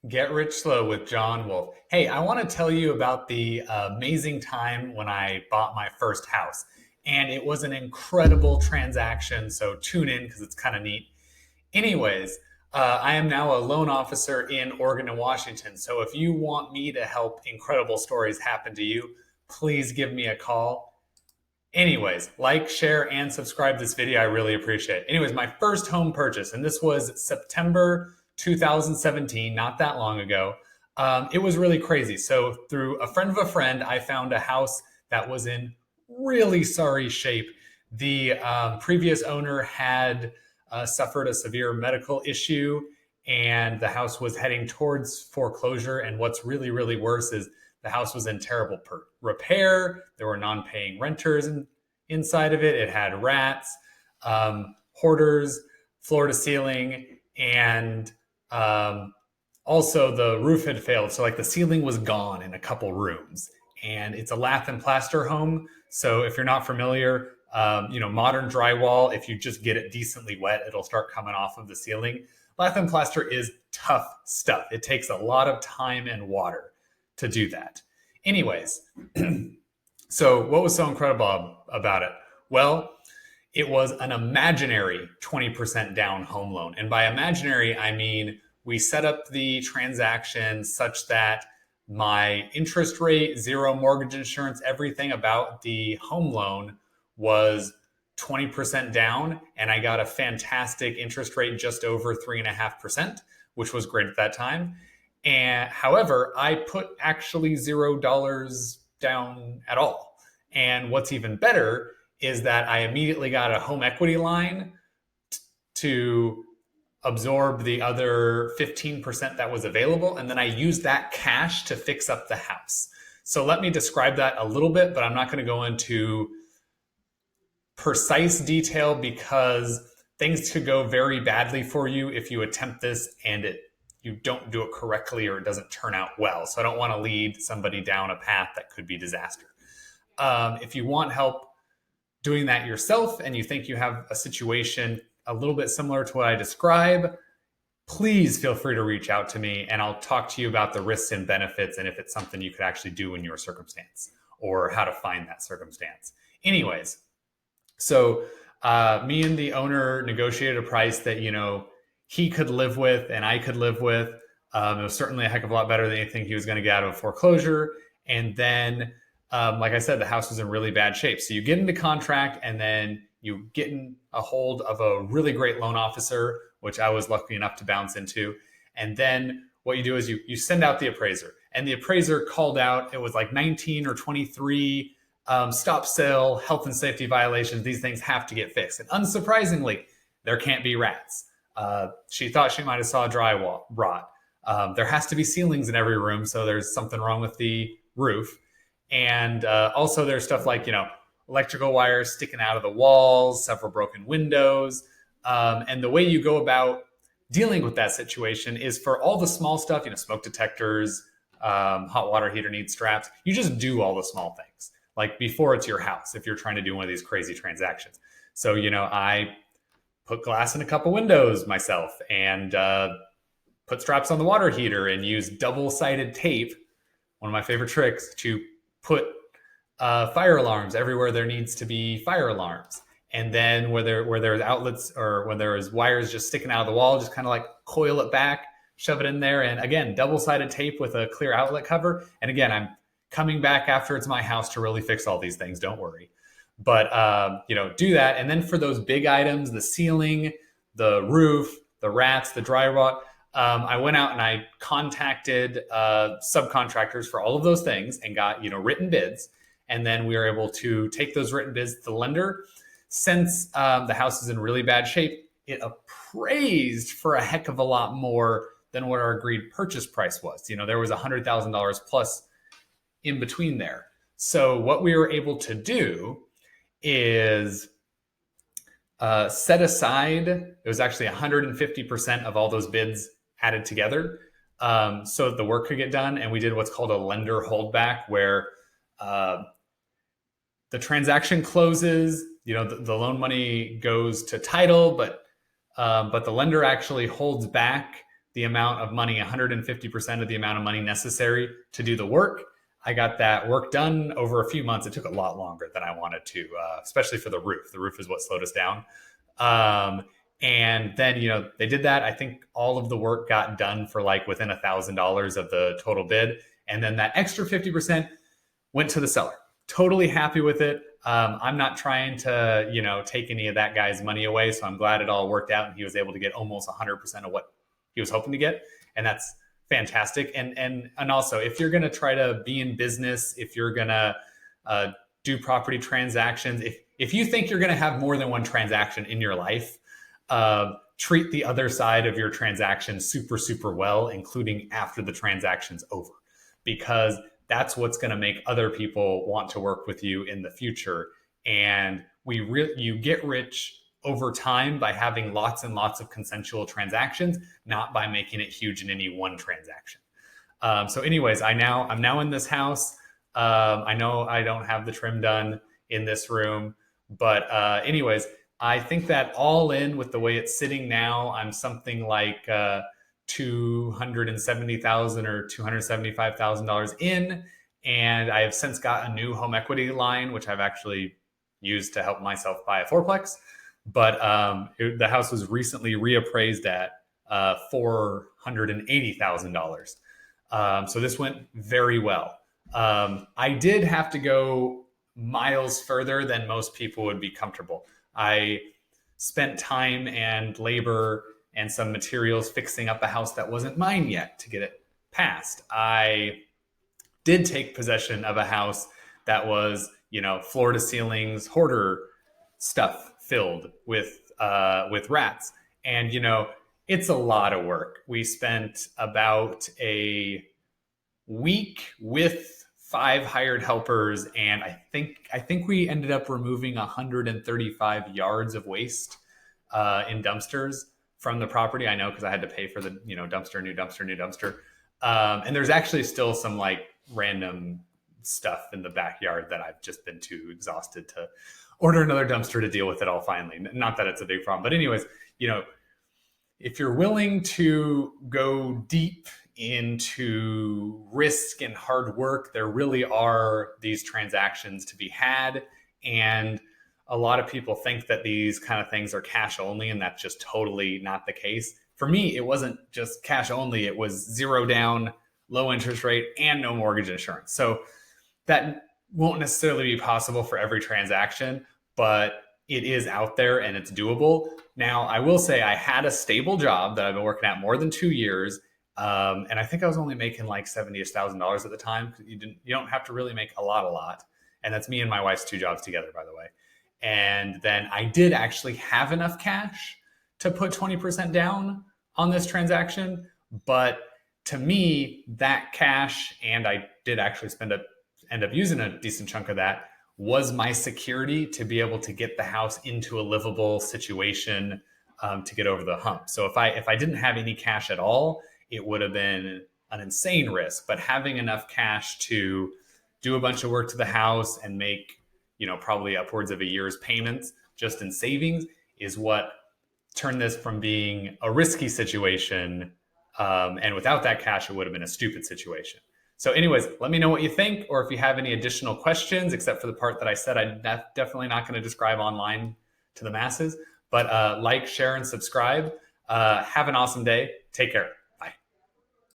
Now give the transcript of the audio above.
Get Rich Slow with John Wolf. Hey, I want to tell you about the amazing time when I bought my first house. And it was an incredible transaction. So tune in because it's kind of neat. Anyways, I am now a loan officer in Oregon and Washington. So if you want me to help incredible stories happen to you, please give me a call. Anyways, like, share, and subscribe this video. I really appreciate it. Anyways, my first home purchase, and this was September 2017, not that long ago. It was really crazy. So through a friend of a friend, I found a house that was in really sorry shape. The previous owner had suffered a severe medical issue, and the house was heading towards foreclosure. And what's really, really worse is the house was in terrible repair. There were non-paying renters inside of it. It had rats, hoarders, floor to ceiling, and also the roof had failed. So like the ceiling was gone in a couple rooms. And it's a lath and plaster home. So if you're not familiar, modern drywall, if you just get it decently wet, it'll start coming off of the ceiling. Lath and plaster is tough stuff. It takes a lot of time and water to do that. Anyways, so what was so incredible about it? Well, it was an imaginary 20% down home loan. And by imaginary, I mean we set up the transaction such that my interest rate, zero mortgage insurance, everything about the home loan was 20% down. And I got a fantastic interest rate just over 3.5%, which was great at that time. And however, I put actually $0 down at all. And what's even better is that I immediately got a home equity line to absorb the other 15% that was available. And then I used that cash to fix up the house. So let me describe that a little bit, but I'm not going to go into precise detail because things could go very badly for you if you attempt this and you don't do it correctly or it doesn't turn out well. So I don't want to lead somebody down a path that could be disaster. If you want help doing that yourself and you think you have a situation a little bit similar to what I describe, please feel free to reach out to me and I'll talk to you about the risks and benefits and if it's something you could actually do in your circumstance or how to find that circumstance. Anyways, so me and the owner negotiated a price that, he could live with and I could live with. It was certainly a heck of a lot better than anything he was going to get out of a foreclosure. And then, like I said, the house was in really bad shape. So you get into contract and then you get in a hold of a really great loan officer, which I was lucky enough to bounce into. And then what you do is you send out the appraiser. And the appraiser called out, it was like 19 or 23 stop sale, health and safety violations. These things have to get fixed. And unsurprisingly, there can't be rats. She thought she might have saw drywall rot. There has to be ceilings in every room, so there's something wrong with the roof. And also there's stuff like, electrical wires sticking out of the walls, several broken windows. And the way you go about dealing with that situation is for all the small stuff, smoke detectors, hot water heater needs straps. You just do all the small things, like before it's your house, if you're trying to do one of these crazy transactions. So, I put glass in a couple windows myself and put straps on the water heater and use double-sided tape, one of my favorite tricks, to put fire alarms everywhere there needs to be fire alarms. And then where there's outlets or when there's wires just sticking out of the wall, just kind of like coil it back, shove it in there. And again, double-sided tape with a clear outlet cover. And again, I'm coming back after it's my house to really fix all these things. Don't worry. But, do that. And then for those big items, the ceiling, the roof, the rats, the dry rot, I went out and I contacted subcontractors for all of those things and got, written bids. And then we were able to take those written bids to the lender. Since the house is in really bad shape, it appraised for a heck of a lot more than what our agreed purchase price was. There was $100,000 plus in between there. So what we were able to do is set aside, it was actually 150% of all those bids added together so that the work could get done. And we did what's called a lender holdback, where the transaction closes, the loan money goes to title, but the lender actually holds back the amount of money, 150% of the amount of money necessary to do the work. I got that work done over a few months. It took a lot longer than I wanted to, especially for the roof. The roof is what slowed us down. And then, they did that. I think all of the work got done for like within $1,000 of the total bid. And then that extra 50% went to the seller. Totally happy with it. I'm not trying to, take any of that guy's money away. So I'm glad it all worked out and he was able to get almost 100% of what he was hoping to get. And that's fantastic. And also, if you're going to try to be in business, if you're going to do property transactions, if you think you're going to have more than one transaction in your life, treat the other side of your transaction super, super well, including after the transaction's over, because that's what's going to make other people want to work with you in the future. And you get rich over time by having lots and lots of consensual transactions, not by making it huge in any one transaction. So anyways, I'm now in this house. I know I don't have the trim done in this room, but anyways, I think that all in with the way it's sitting now, I'm something like $270,000 or $275,000 in, and I have since got a new home equity line, which I've actually used to help myself buy a fourplex. But the house was recently reappraised at $480,000. So this went very well. I did have to go miles further than most people would be comfortable. I spent time and labor and some materials fixing up a house that wasn't mine yet to get it passed. I did take possession of a house that was, floor to ceilings, hoarder stuff filled with rats. And, it's a lot of work. We spent about a week with 5 hired helpers, and I think we ended up removing 135 yards of waste in dumpsters from the property. I know because I had to pay for the dumpster, new dumpster. And there's actually still some like random stuff in the backyard that I've just been too exhausted to order another dumpster to deal with it all finally. Not that it's a big problem, but anyways, if you're willing to go deep into risk and hard work, there really are these transactions to be had. And a lot of people think that these kind of things are cash only, and that's just totally not the case. For me, it wasn't just cash only. It was 0 down, low interest rate, and no mortgage insurance. So that won't necessarily be possible for every transaction, but it is out there and it's doable. Now, I will say I had a stable job that I've been working at more than 2 years. And I think I was only making like $70,000 at the time. You don't have to really make a lot. And that's me and my wife's 2 jobs together, by the way. And then I did actually have enough cash to put 20% down on this transaction. But to me, that cash, and I did actually end up using a decent chunk of that, was my security to be able to get the house into a livable situation to get over the hump. So if I didn't have any cash at all, it would have been an insane risk. But having enough cash to do a bunch of work to the house and make, probably upwards of a year's payments just in savings is what turned this from being a risky situation. And without that cash, it would have been a stupid situation. So anyways, let me know what you think, or if you have any additional questions, except for the part that I said I'm definitely not going to describe online to the masses. But like, share, and subscribe. Have an awesome day. Take care.